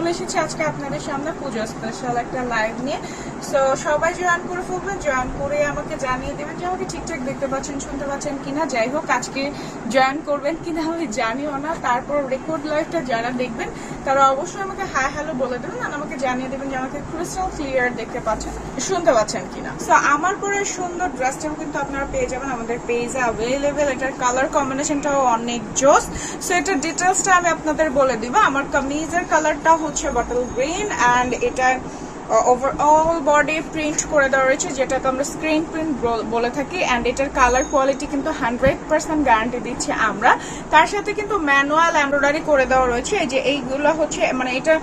চলে এসেছি আজকে আপনাদের সামনে পুজো স্পেশাল একটা লাইভ নিয়ে। সো সবাই জয়েন করে ফেলবেন, জয়েন করে আমাকে জানিয়ে দেবেন যে আমাকে ঠিকঠাক দেখতে পাচ্ছেন, শুনতে পাচ্ছেন কিনা। যাই হোক, আজকে জয়েন করবেন কিনা আমি জানিও না। তারপর রেকর্ড লাইভটা যারা দেখবেন তারা অবশ্যই আমাকে হাই হ্যালো বলে দেবেন আর আমাকে জানিয়ে দেবেন যে আমাকে ক্রিস্টাল ক্লিয়ার দেখতে পাচ্ছেন, শুনতে পাচ্ছেন কিনা। সো আমার পরে সুন্দর ড্রেসটাও কিন্তু আপনারা পেয়ে যাবেন আমাদের পেজে অ্যাভেলেবেল। এটার কালার কম্বিনেশনটাও অনেক জোস। সো এটার ডিটেলসটা আমি আপনাদের বলে দিব। আমার কামিজের কালারটা হচ্ছে বটল গ্রিন অ্যান্ড এটা ওভারঅল বডি প্রিন্ট করে দেওয়া রয়েছে, যেটাকে আমরা স্ক্রিন প্রিন্ট বলে থাকি। অ্যান্ড এটার কালার কোয়ালিটি কিন্তু 100% গ্যারান্টি দিচ্ছি আমরা। তার সাথে কিন্তু ম্যানুয়াল এমব্রয়ডারি করে দেওয়া রয়েছে। এই যে এইগুলো হচ্ছে মানে এটা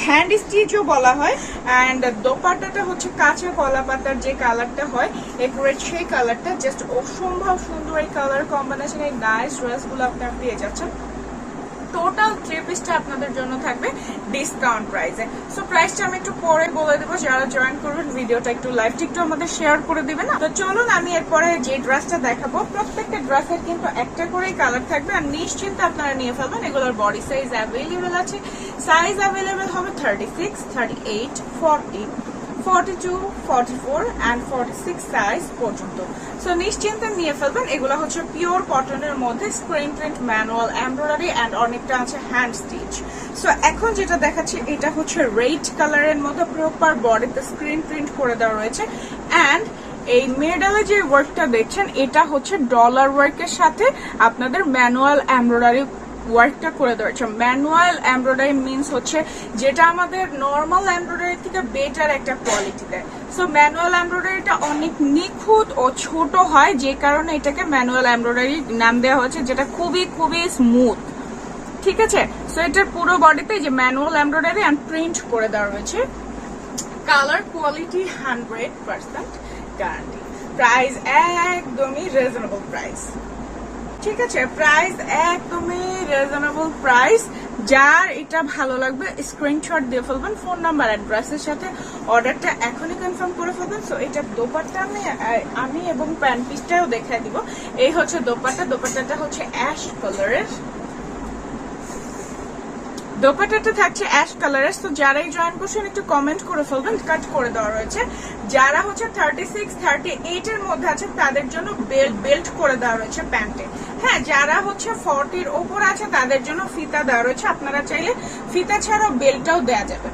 হ্যান্ড স্টিচও বলা হয়। অ্যান্ড দোপাট্টাটা হচ্ছে কাঁচা কলা পাতার যে কালারটা হয় একুরেট সেই কালারটা, জাস্ট অসম্ভব সুন্দর এই কালার কম্বিনেশন। এই নাইস ড্রেসগুলো আপনারা পেয়ে যাচ্ছেন। টোটাল 3 পিসটা আপনাদের জন্য থাকবে ডিসকাউন্ট প্রাইসে। সো প্রাইসটা আমি একটু পরে বলে দেবো। যারা জয়েন করবেন ভিডিওটা একটু লাইভটা একটু আমাদের শেয়ার করে দিবেন। তো চলুন আমি এরপরে যে ড্রেসটা দেখাবো, প্রত্যেকটা ড্রেসের কিন্তু একটা করেই কালার থাকবে আর নিশ্চিন্তে আপনারা নিয়ে ফেলবেন। এগুলোর বডি সাইজ অ্যাভেলেবেল আছে। সাইজ অ্যাভেলেবেল হবে 36, 38, 40, 42, 44 and 46 সাইজ পর্যন্ত। সো নিশ্চিন্তে নিয়ে ফেলবেন। এগুলো হচ্ছে পিওর কটনের মধ্যে screen print, manual embroidery and অনেকটা আছে হ্যান্ড স্টিচ। সো এখন যেটা দেখাচ্ছি এটা হচ্ছে রেড কালারের মধ্যে প্রপার বডিতে স্ক্রিন প্রিন্ট করে দেওয়া রয়েছে। অ্যান্ড এই মিডলে যে ওয়ার্কটা দেখছেন এটা হচ্ছে ডলার ওয়ার্কের সাথে আপনাদের ম্যানুয়াল এমব্রয়ডারি ওয়ার্কটা করে দেওয়া হচ্ছে। ম্যানুয়াল এমব্রয়ডারি মিনস হচ্ছে যেটা আমাদের নর্মাল এমব্রয়ডারি থেকে বেটার একটা কোয়ালিটি দেয়। সো ম্যানুয়াল এমব্রয়ডারিটা অনেক নিখুঁত ও ছোট হয়, যে কারণে এটাকে ম্যানুয়াল এমব্রয়ডারি নাম দেওয়া হয়েছে, যেটা খুবই খুবই স্মুথ। ঠিক আছে। সো এটার পুরো বডিতে যে ম্যানুয়াল এমব্রয়ডারি অ্যান্ড প্রিন্ট করে দেওয়া রয়েছে। Colour quality 100% guarantee. প্রাইস একদমই রিজনেবল প্রাইস। ঠিক আছে, প্রাইস একদমই রিজনেবল প্রাইস। যার এটা ভালো লাগবে স্ক্রিনশট দিয়ে ফেলবেন, ফোন নাম্বার অ্যাড্রেসের সাথে অর্ডারটা এখনই কনফার্ম করে ফেলবেন। সো এটা দোপাট্টা আমি এবং প্যান্ট পিসটাও দেখাই দিব। এই হচ্ছে দোপাট্টা। দোপাট্টাটা হচ্ছে অ্যাশ কালারের। দোপাট্টাটা থাকছে অ্যাশ কালারের। তো যারাই জয়েন করছেন একটু কমেন্ট করে ফেলবেন। কাট করে দেওয়া রয়েছে। যারা হচ্ছে 36, 38 এর মধ্যে আছে তাদের জন্য বেল্ট করে দেওয়া রয়েছে প্যান্টে। হ্যাঁ, যারা হচ্ছে 40 ওপর আছে তাদের জন্য ফিতা দেওয়া রয়েছে। আপনারা চাইলে ফিতা ছাড়াও বেল্টটাও দেওয়া যাবে।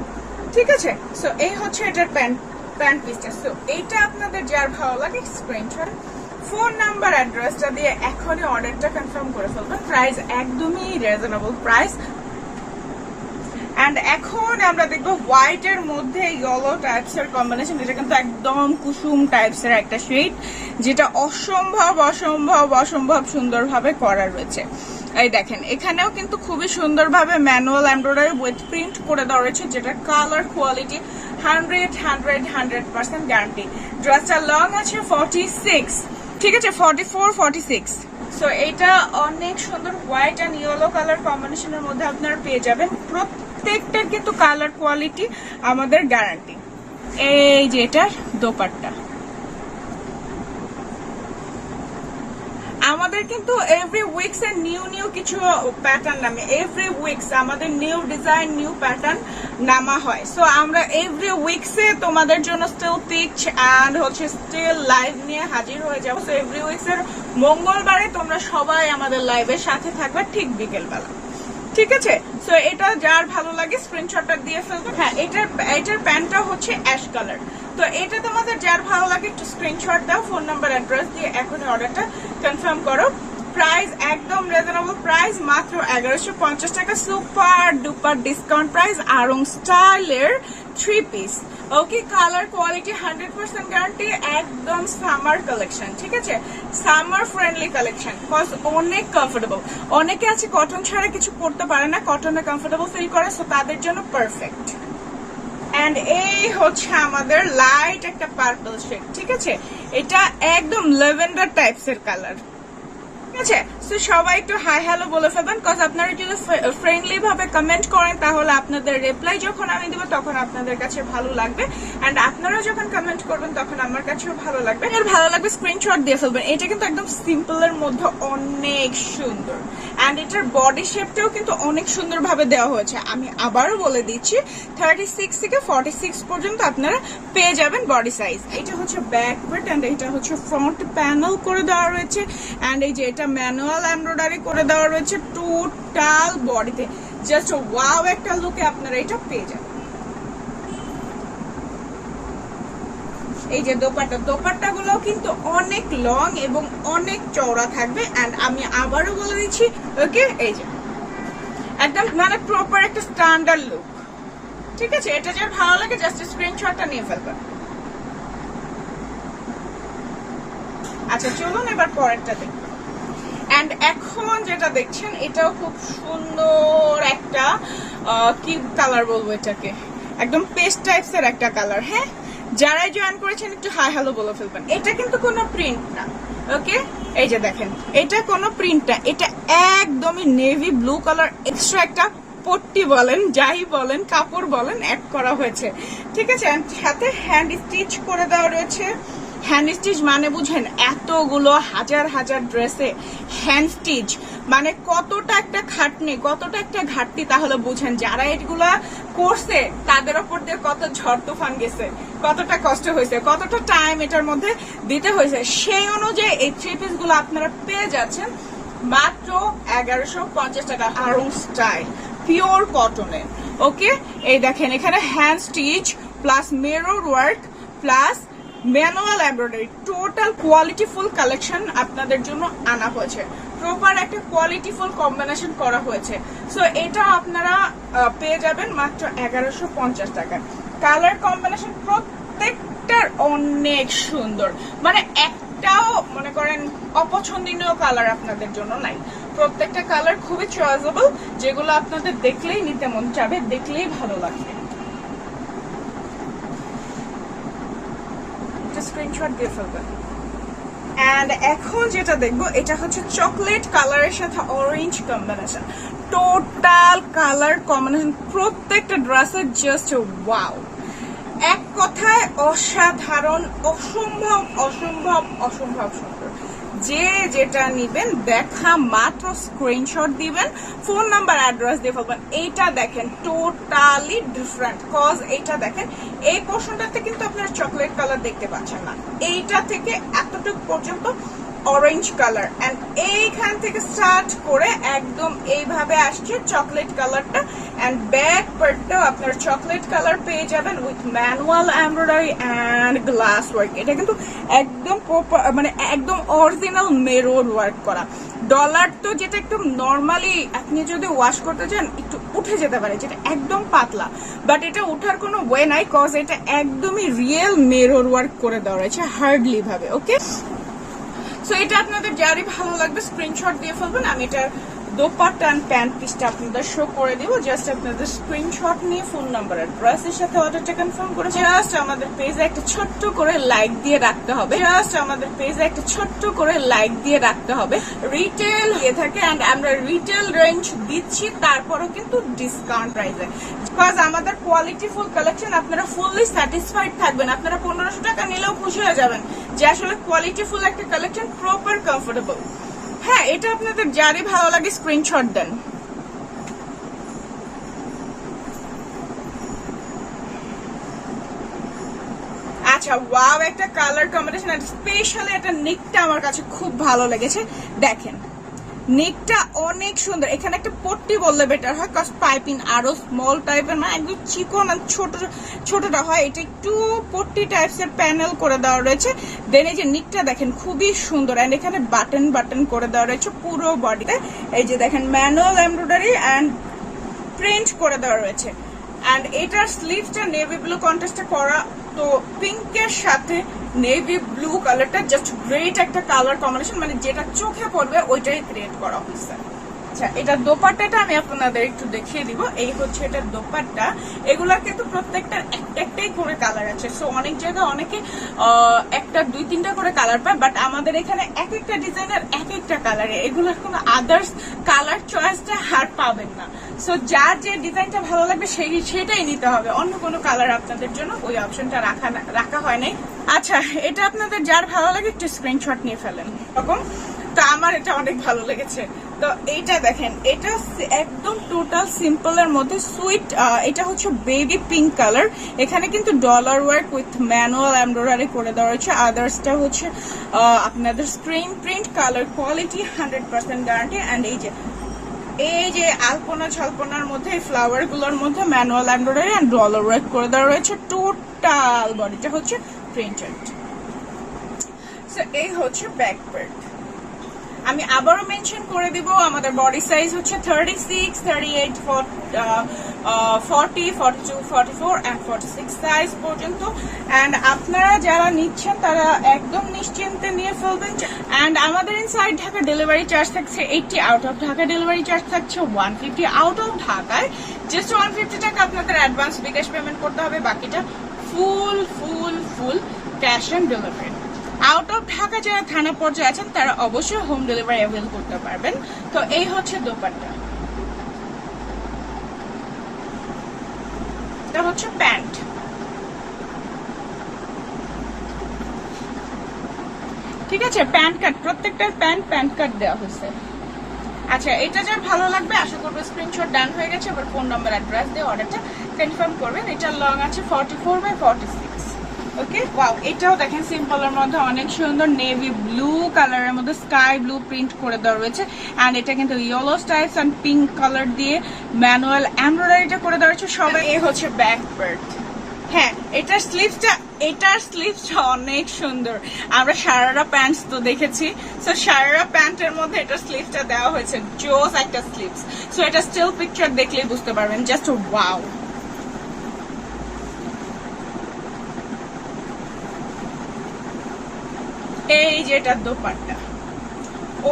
ঠিক আছে। সো এই হচ্ছে এটার প্যান্ট পিসটা। সো এইটা আপনাদের যার ভালো লাগে স্ক্রিনশট, ফোন নাম্বার অ্যাড্রেসটা দিয়ে এখনই অর্ডারটা কনফার্ম করে ফেলবেন। প্রাইস একদমই রিজনেবল প্রাইস। অ্যান্ড এখন আমরা দেখবো হোয়াইট এর মধ্যে ইয়েলো টাইপস এর কম্বিনেশন। এটা কিন্তু একদম কুসুম টাইপস এর একটা শেড, যেটা অসম্ভব অসম্ভব অসম্ভব সুন্দরভাবে করা রয়েছে। এই দেখেন, এখানেও কিন্তু খুবই সুন্দরভাবে ম্যানুয়াল এমব্রয়ডারি উইথ প্রিন্ট করে দেওয়া রয়েছে, যেটা কালার কোয়ালিটি 100% গ্যারান্টি। ড্রেসটা লং আছে 46, ঠিক আছে, 44, 46। সো এটা অনেক সুন্দর হোয়াইট অ্যান্ড ইয়েলো কালার কম্বিনেশনের মধ্যে আপনারা পেয়ে যাবেন। প্রত্যেকটার কিন্তু কালার কোয়ালিটি আমাদের গ্যারান্টি। এই যে এটার দোপাট্টা। আমাদের কিন্তু এভরি উইকস এর নিউ কিছু প্যাটার্ন নামে, এভরি উইকস আমাদের নিউ ডিজাইন নিউ প্যাটার্ন নামা হয়। সো আমরা এভরি উইকসে তোমাদের জন্য স্টিল পিচ অ্যান্ড হচ্ছে স্টিল লাইভ নিয়ে হাজির হয়ে যাবো। সো এভরি উইকস এর মঙ্গলবারে তোমরা সবাই আমাদের লাইভের সাথে থাকবে ঠিক বিকেলবেলা। ঠিক আছে। সো এটা যার ভালো লাগে স্ক্রিনশটটা দিয়ে ফেলবে। হ্যাঁ, এটার প্যান্টটা হচ্ছে অ্যাশ কালার। তো এটা তোমাদের যার ভালো লাগে একটু স্ক্রিনশট দাও, ফোন নাম্বার অ্যাড্রেস দিয়ে এখনই অর্ডারটা কনফার্ম করো। প্রাইস একদম রিজনেবল প্রাইস, মাত্র 1150 টাকা। Super duper discount price. Aarong স্টাইলের 3 piece. Okay, colour quality 100% guarantee. একদম সামার কালেকশন। ঠিক আছে, সামার ফ্রেন্ডলি কালেকশন। কজ অনেক কমফোর্টেবল। অনেকে আছে কটন ছাড়া কিছু পরতে পারে না, কটনে কমফোর্টেবল ফিল করে, সো তাদের জন্য পারফেক্ট। অ্যান্ড এই হচ্ছে আমাদের লাইট একটা পার্পল শেড। ঠিক আছে, এটা একদম ল্যাভেন্ডার টাইপস এর কালার। ঠিক আছে। সো সবাই একটু হাই হ্যালো বলে ফেলবেন, কজ আপনারা যদি ফ্রেন্ডলি ভাবে কমেন্ট করেন তাহলে আপনাদের রিপ্লাই যখন আমি দিব তখন আপনাদের কাছে ভালো লাগবে, এন্ড আপনারা যখন কমেন্ট করবেন তখন আমার কাছেও ভালো লাগবে। আর ভালো লাগবে স্ক্রিনশট দিয়ে ফেলবেন। এটা কিন্তু একদম সিম্পল এর মধ্যে অনেক সুন্দর অ্যান্ড এটার বডি শেপটাও কিন্তু অনেক সুন্দরভাবে দেওয়া হয়েছে। আমি আবারও বলে দিচ্ছি 36 থেকে 46 পর্যন্ত আপনারা পেয়ে যাবেন বডি সাইজ। এটা হচ্ছে ব্যাক পার্ট অ্যান্ড এটা হচ্ছে ফ্রন্ট প্যানেল করে দেওয়া রয়েছে অ্যান্ড এই যে এটা ম্যানুয়াল এমব্রয়ডারি করে দেওয়া রয়েছে টোটাল বডিতে। জাস্ট ওয়াও একটা লুকে আপনারা এটা পেয়ে যাবেন। এই যে দোপাট্টা গুলো কিন্তু অনেক লং এবং অনেক চওড়া থাকবে এন্ড আমি আবারও বলে দিচ্ছি ওকে এই যে একদম মানে প্রপার একটা স্ট্যান্ডার্ড লুক। ঠিক আছে, এটা যার ভালো লাগে জাস্ট স্ক্রিনশটটা নিয়ে ফেলবেন। আচ্ছা চলুন এবার পরেরটা দেখি। এন্ড এখন যেটা দেখছেন এটাও খুব সুন্দর একটা কি কালার বলবো এটাকে, একদম পেস্ট টাইপস এর একটা কালার। হ্যাঁ, যারাই জয়েন করেছেন একটু হাই হ্যালো বলে ফেলবেন। এটা কিন্তু কোনো প্রিন্ট না, ওকে? এই যে দেখেন এটা কোনো প্রিন্ট না, এটা একদমই নেভি ব্লু কালার এক্সট্রা একটা পট্টি বলেন যাই বলেন কাপড় বলেন অ্যাড করা হয়েছে। ঠিক আছে, সাথে হ্যান্ড স্টিচ করে দেওয়া রয়েছে। হ্যান্ড স্টিচ মানে বুঝেন এতগুলো হাজার হাজার ড্রেসে হ্যান্ড স্টিচ মানে কতটা একটা খাটনি, কতটা একটা ঘাটতি, তাহলে বুঝেন যারা এগুলা করছে তাদের ওপর দিয়ে কত ঝড় তুফান গেছে, কতটা কষ্ট হয়েছে, কতটা টাইম এটার মধ্যে দিতে হয়েছে। সেই অনুযায়ী এই থ্রি পিস গুলো আপনারা পেয়ে যাচ্ছেন মাত্র 1150 টাকা। আরং স্টাইল পিওর কটনের, ওকে? এই দেখেন এখানে hand stitch plus mirror work plus manual embroidery, total কোয়ালিটিফুল কালেকশন আপনাদের জন্য আনা হয়েছে। প্রপার একটা কোয়ালিটিফুল কম্বিনেশন করা হয়েছে। সো এটা আপনারা পেয়ে যাবেন মাত্র 1150 টাকায়। কালার কম্বিনেশন প্রত্যেকটার অনেক সুন্দর, মানে একটাও মনে করেন অপছন্দনীয় কালার আপনাদের জন্য নাই। প্রত্যেকটা কালার খুবই চয়েসেবল, যেগুলো আপনাদের দেখলেই নিতে মন চাবে, দেখলেই ভালো লাগবে। স্ক্রিনশট দিয়ে ফেলবেন। এন্ড এখন যেটা দেখবো এটা হচ্ছে চকলেট কালারের সাথে orange combination. Total colour combination প্রত্যেকটা ড্রেসের জাস্ট ওয়াও, এক কথায় অসাধারণ, অসম্ভব অসম্ভব অসম্ভব সুন্দর। যে যেটা নিবেন দেখা মাত্র স্ক্রিনশট দিবেন, ফোন নাম্বার অ্যাড্রেস দিয়ে ফেলবেন। এইটা দেখেন টোটালি ডিফারেন্ট, কজ এইটা দেখেন এই পোর্শনটাতে কিন্তু আপনারা চকলেট কালার দেখতে পাচ্ছেন না, এইটা থেকে এতটুকু পর্যন্ত অরেঞ্জ কালার এন্ড এইখান থেকে স্টার্ট করে একদম এইভাবে আসছে চকলেট কালারটা এন্ড ব্যাক পার্টটাও আপনার চকলেট কালার পেয়ে যাবেন with manual embroidery and glass work. এটা কিন্তু একদম মানে একদম অরিজিনাল মিরর ওয়ার্ক করা। ডলার তো যেটা একটু নর্মালি আপনি যদি ওয়াশ করতে চান একটু উঠে যেতে পারে, যেটা একদম পাতলা, বাট এটা উঠার কোনো ওয়ে নাই, কজ এটা একদমই রিয়েল মিরর ওয়ার্ক করে দেওয়া রয়েছে হার্ডলি ভাবে, ওকে? সো এটা আপনাদের যারই ভালো লাগবে স্ক্রিনশট দিয়ে ফেলবেন। আমি এটা দোপাট্টা এন্ড প্যান্ট পিসটা আপনাদের শো করে দিব। জাস্ট আপনাদের স্ক্রিনশট নিয়ে ফোন নাম্বার অ্যাড্রেসের সাথে অর্ডারটা কনফার্ম করে জাস্ট আমাদের পেজে একটা ছোট্ট করে লাইক দিয়ে রাখতে হবে। জাস্ট আমাদের পেজে একটা ছোট্ট করে লাইক দিয়ে রাখতে হবে। রিটেল হয়ে থাকে এন্ড আমরা রিটেল রেঞ্জ দিচ্ছি, তারপরও কিন্তু ডিসকাউন্ট প্রাইসে, বিকজ আমাদের কোয়ালিটিফুল কালেকশন আপনারা ফুললি স্যাটিসফাইড থাকবেন। আপনারা 1500 টাকা নিলেও খুশি হয়ে যাবেন যে আসলে কোয়ালিটিফুল একটা কালেকশন, প্রপার কমফোর্টেবল। হ্যাঁ, এটা আপনাদের যারই ভালো লাগে স্ক্রিনশট দেন। আচ্ছা, ওয়াও একটা কালার কম্বিনেশন, স্পেশালি একটা নেকটা আমার কাছে খুব ভালো লেগেছে। দেখেন নেকটা অনেক সুন্দর, এখানে একটা পট্টি বললে বেটার হয়, কজ পাইপিং আরো স্মল টাইপের, মানে একদম চিকন আর ছোটটা হয়, এটা একটু পট্টি টাইপস এর প্যানেল করে দেওয়া রয়েছে। দেন এই যে নেকটা দেখেন খুবই সুন্দর এন্ড এখানে বাটন বাটন করে দেওয়া রয়েছে পুরো বডিতে। এই যে দেখেন ম্যানুয়াল এমব্রয়ডারি এন্ড প্রিন্ট করে দেওয়া রয়েছে এন্ড এটার স্লিভসটা নেভি ব্লু কন্ট্রাস্টে করা, তো পিঙ্কের সাথে নেভি ব্লু কালারটা জাস্ট গ্রেট একটা কালার কম্বিনেশন, মানে যেটা চোখে পড়বে ওইটাই ক্রিয়েট করা হয়েছে। আচ্ছা, এটা দোপাট্টাটা আমি আপনাদের একটু দেখিয়ে দিব। এই হচ্ছে এটার দোপাট্টা। এগুলার কিন্তু প্রত্যেকটার একটাই করে কালার আছে। সো অনেক জায়গায় অনেকে একটা 2-3টা করে কালার পায়, বাট আমাদের এখানে এক একটা ডিজাইনের এক একটা কালারে, এগুলার কোনো আদার্স কালার চয়েসটা আর পাবেন না। সো যার যে ডিজাইনটা ভালো লাগবে সেটাই নিতে হবে, অন্য কোনো কালার আপনাদের জন্য ওই অপশনটা রাখা হয় নাই। আচ্ছা, এটা আপনাদের যার ভালো লাগে একটু স্ক্রিনশট নিয়ে ফেলেন এরকম। তো আমার এটা অনেক ভালো লেগেছে, তো এইটা দেখেন, এটা একদম টোটাল সিম্পলের মধ্যে সুইট। এটা হচ্ছে বেবি পিঙ্ক কালার, এখানে কিন্তু dollar work with manual embroidery করে দেওয়া হয়েছে। আদার্সটা হচ্ছে আপনাদের screen print, colour quality 100% guarantee. And এই যে আলপনা ঝালপনার মধ্যে ফ্লাওয়ার গুলোর মধ্যে manual embroidery and dollar work করে দেওয়া রয়েছে। টোটাল বডিটা হচ্ছে প্রিন্টেড। সো এই হচ্ছে ব্যাক পার্ট। আমি আবারও মেনশন করে দিব, আমাদের বডি সাইজ হচ্ছে 36, 38, 40, 42, 44 and 46 সাইজ পর্যন্ত। এন্ড আপনারা যারা নিচ্ছেন তারা একদম নিশ্চিন্তে নিয়ে ফেলবেন। এন্ড আমাদের ইনসাইড ঢাকা ডেলিভারি চার্জ থাকছে 80, out of Dhaka delivery charge থাকছে 150। আউট অফ ঢাকায় জাস্ট 150 টাকা আপনাদের অ্যাডভান্স বিকাশ পেমেন্ট করতে হবে, বাকিটা full full full cash on delivery. Out of Dhaka যারা থানা পর্যায়ে আছেন তারা অবশ্যই হোম ডেলিভারি অ্যাভেল করতে পারবেন। তো এই হচ্ছে দোপাট্টা, এটা হচ্ছে প্যান্ট। ঠিক আছে, প্যান্ট কাট, প্রত্যেকটার প্যান্ট কাট দেওয়া হয়েছে। আচ্ছা, এটা যার ভালো লাগবে আশা করবো স্ক্রিনশট ডান হয়ে গেছে। এবার ফোন নাম্বার অ্যাড্রেস দিয়ে অর্ডারটা কনফার্ম করবেন। এটা লং আছে 44/46। ওকে, ওয়াও, এটাও দেখেন সিম্পলের মধ্যে অনেক সুন্দর নেভি ব্লু কালারের মধ্যে স্কাই ব্লু প্রিন্ট করে দেওয়া রয়েছে। অ্যান্ড এটা কিন্তু yellow styles and pink colour দিয়ে ম্যানুয়াল এমব্রয়ডারিটা করে দেওয়া রয়েছে সবাই। এই হচ্ছে ব্যাক পার্ট। হ্যাঁ, এটার স্লিভসটা অনেক সুন্দর। আমরা সারারা প্যান্টস তো দেখেছি, সো সারারা প্যান্টের মধ্যে এটার স্লিভসটা দেওয়া হয়েছে, জোস একটা স্লিভস। সো এটা স্টিল পিকচার দেখলেই বুঝতে পারবেন, জাস্ট ওয়াও। এই যে এটার দোপাট্টা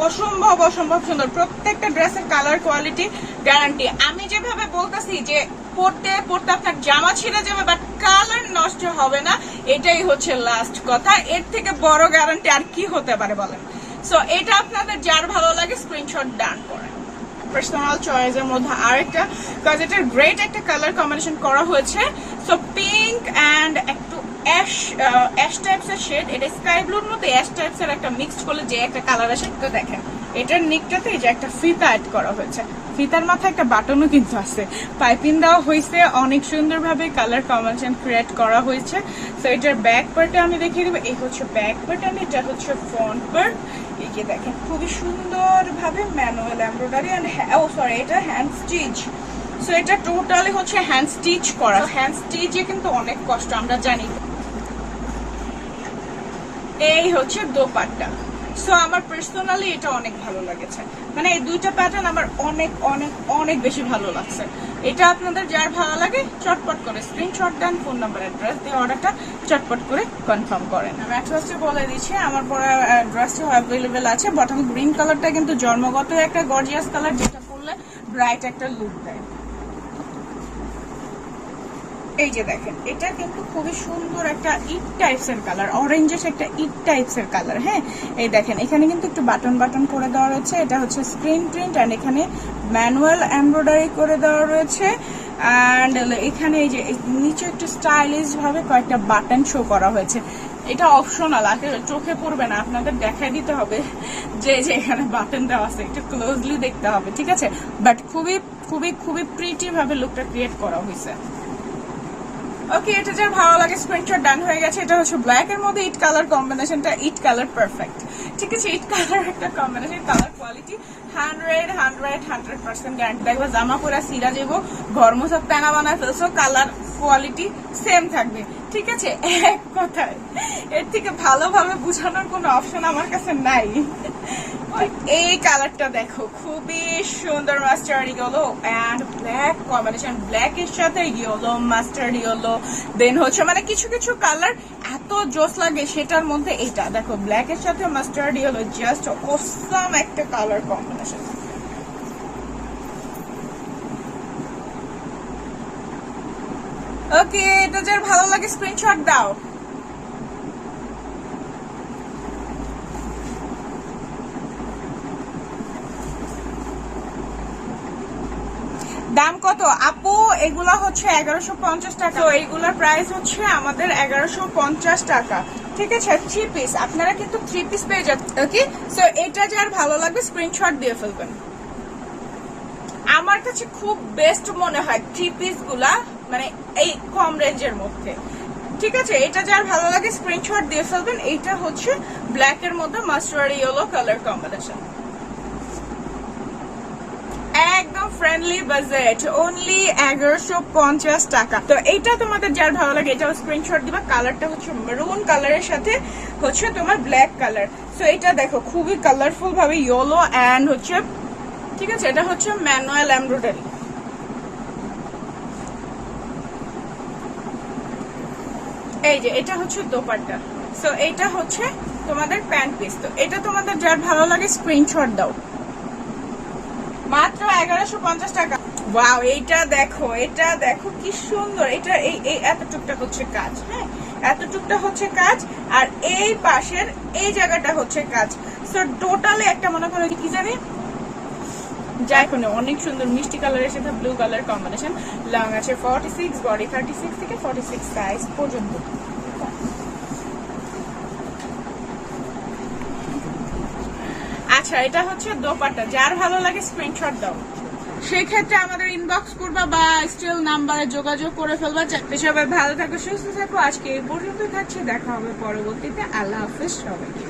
অসম্ভব সুন্দর, প্রত্যেকটা ড্রেসের কালার কোয়ালিটি গ্যারান্টি। আমি যেভাবে বলতেছি যে পড়তে পড়তে আপনার জামা ছিঁড়ে যাবে বাট কালার নষ্ট হবে না, এটাই হচ্ছে লাস্ট কথা। এর থেকে বড় গ্যারান্টি আর কি হতে পারে বলেন? সো এটা আপনাদের যার ভালো লাগে স্ক্রিনশট ডান করেন। পার্সোনাল চয়েসের মধ্যে আরেকটা, কাজ এটার গ্রেট একটা কালার কম্বিনেশন করা হয়েছে। সো পিঙ্ক অ্যান্ড একটু অ্যাশ টাইপস এর শেড, এটা স্কাই ব্লুর মধ্যে অ্যাশ টাইপস এর একটা মিক্সড করলে যে একটা কালার আসে। তো দেখেন এটার নিকটাতে যে একটা ফিতা অ্যাড করা হয়েছে, ফিতার মাথায় একটা বাটনও কিন্তু আছে, পাইপিং দেওয়া হয়েছে, অনেক সুন্দরভাবে কালার কম্বিনেশন ক্রিয়েট করা হয়েছে। তো এটার ব্যাক পার্টে আমি দেখিয়ে দেবো। এই হচ্ছে ব্যাক পার্ট and এটা হচ্ছে ফ্রন্ট পার্ট। এই যে দেখেন খুবই সুন্দরভাবে ম্যানুয়াল এমব্রয়ডারি অ্যান্ড এটা হ্যান্ড স্টিচ। সো এটা টোটালি হচ্ছে হ্যান্ড স্টিচ করা। হ্যান্ড স্টিচে কিন্তু অনেক কষ্ট, আমরা জানি। এই হচ্ছে দোপাট্টা। সো আমার পার্সোনালি এটা অনেক ভালো লেগেছে, মানে এই দুইটা প্যাটার্ন আমার অনেক অনেক অনেক বেশি ভালো লাগছে। এটা আপনাদের যার ভালো লাগে চটপট করে স্ক্রিনশট দেন, ফোন নাম্বার অ্যাড্রেস দিয়ে অর্ডারটা চটপট করে কনফার্ম করেন। আমি অ্যাড্রেসটা বলে দিচ্ছি, আমার পরে অ্যাড্রেসটা অ্যাভেলেবেল আছে। বটম গ্রিন কালারটা কিন্তু জন্মগত একটা গর্জিয়াস কালার, যেটা পরলে ব্রাইট একটা লুক দেয়। এই যে দেখেন এটা কিন্তু খুবই সুন্দর একটা ইট টাইপস এর কালার, অরেঞ্জেস একটা ইট টাইপস এর কালার। হ্যাঁ, এই দেখেন এখানে কিন্তু একটু বাটন করে দেওয়া রয়েছে, এটা হচ্ছে স্ক্রিন প্রিন্ট অ্যান্ড এখানে ম্যানুয়াল এমব্রয়ডারি করে দেওয়া রয়েছে। অ্যান্ড এখানে এই যে নিচে একটু স্টাইলিশ ভাবে কয়েকটা বাটন শো করা হয়েছে। এটা অপশনাল, আগে চোখে পড়বে না, আপনাদের দেখাই দিতে হবে যে এখানে বাটন দেওয়া আছে, একটু ক্লোজলি দেখতে হবে, ঠিক আছে? বাট খুবই খুবই খুবই প্রিটি ভাবে লুকটা ক্রিয়েট করা হয়েছে। ওকে, এটা যার ভালো লাগে স্ক্রিনশট ডান হয়ে গেছে। এটা হচ্ছে ব্ল্যাক এর মধ্যে ইট কালার কম্বিনেশনটা, ইট কালার পারফেক্ট, ঠিক আছে? ইট কালার একটা কম্বিনেশন, কালার কোয়ালিটি 100% গ্যারান্টি। দেখবা জামা পরা সিরা যাবো, ঘর মোছা টানা বানায় ফেলছো, কালার কোয়ালিটি সেম থাকবে, ঠিক আছে? এক কথায় এর থেকে ভালোভাবে বোঝানোর কোনো অপশন আমার কাছে নাই। এই কালারটা দেখো খুবই সুন্দর, mustard yellow and black combination, black এর সাথে ইয়েলো, মাস্টার্ড ইয়েলো, দেন হচ্ছে মানে কিছু কিছু কালার এত জোস লাগে, সেটার মধ্যে এটা দেখো ব্ল্যাক এর সাথে মাস্টার্ড ইয়েলো, জাস্ট অসাম একটা কালার কম্বিনেশন। ওকে, এটা যার ভালো লাগে স্ক্রিনশট দাও। দাম কত আপু? এগুলা হচ্ছে 1150 টাকা। তো এইগুলার প্রাইস হচ্ছে আমাদের 1150 টাকা, ঠিক আছে? 3 পিস, আপনারা কিন্তু 3 পিস পেয়ে যাচ্ছেন। ওকে, সো এটা যার ভালো লাগবে স্ক্রিনশট দিয়ে ফেলবেন। আমার কাছে খুব বেস্ট মনে হয় থ্রি পিস গুলা, মানে এই কম রেঞ্জের মধ্যে। ঠিক আছে, এটা যার ভালো লাগে স্ক্রিনশট দিয়ে ফেলবেন। এইটা হচ্ছে ব্ল্যাক এর মধ্যে মাস্টার্ড ইয়েলো কালার কম্বিনেশন, একদম ফ্রেন্ডলি বাজেট, অনলি 1150 টাকা। তো এইটা তোমাদের যার ভালো লাগে এটাও স্ক্রিনশট দিবা। কালারটা হচ্ছে মেরুন কালারের সাথে হচ্ছে তোমার ব্ল্যাক কালার। সো এটা দেখো খুবই কালারফুল ভাবে ইয়েলো এন্ড হচ্ছে, ঠিক আছে, এটা হচ্ছে ম্যানুয়াল এমব্রয়ডারি। এই যে এটা হচ্ছে দোপাট্টা। সো এটা হচ্ছে তোমাদের প্যান্ট পিস। তো এটা তোমাদের যার ভালো লাগে স্ক্রিনশট দাও। মাত্র 1150 টাকা। ওয়াও, এটা দেখো, এটা দেখো কি সুন্দর। এটা এই এতটুকটা হচ্ছে কাজ, হ্যাঁ এতটুকটা হচ্ছে কাজ, আর এই পাশের এই জায়গাটা হচ্ছে কাজ। সো টোটালি একটা মনে করো কি জানি যাই কোনো অনেক সুন্দর মিষ্টি কালারের সাথে ব্লু কালার কম্বিনেশন। লং আছে 46, বডি 36 থেকে 46 সাইজ পর্যন্ত। আচ্ছা, এটা হচ্ছে দোপাট্টা, যার ভালো লাগে স্ক্রিনশট দাও। সেই ক্ষেত্রে আমাদের ইনবক্স করবা বা স্টিল নাম্বারে যোগাযোগ করে ফেলবা। সবাই ভালো থাকো, সুস্থ থাকো। আজকে এই পর্যন্ত থাকছে, দেখা হবে পরবর্তীতে। আল্লাহ হাফেজ সবাইকে।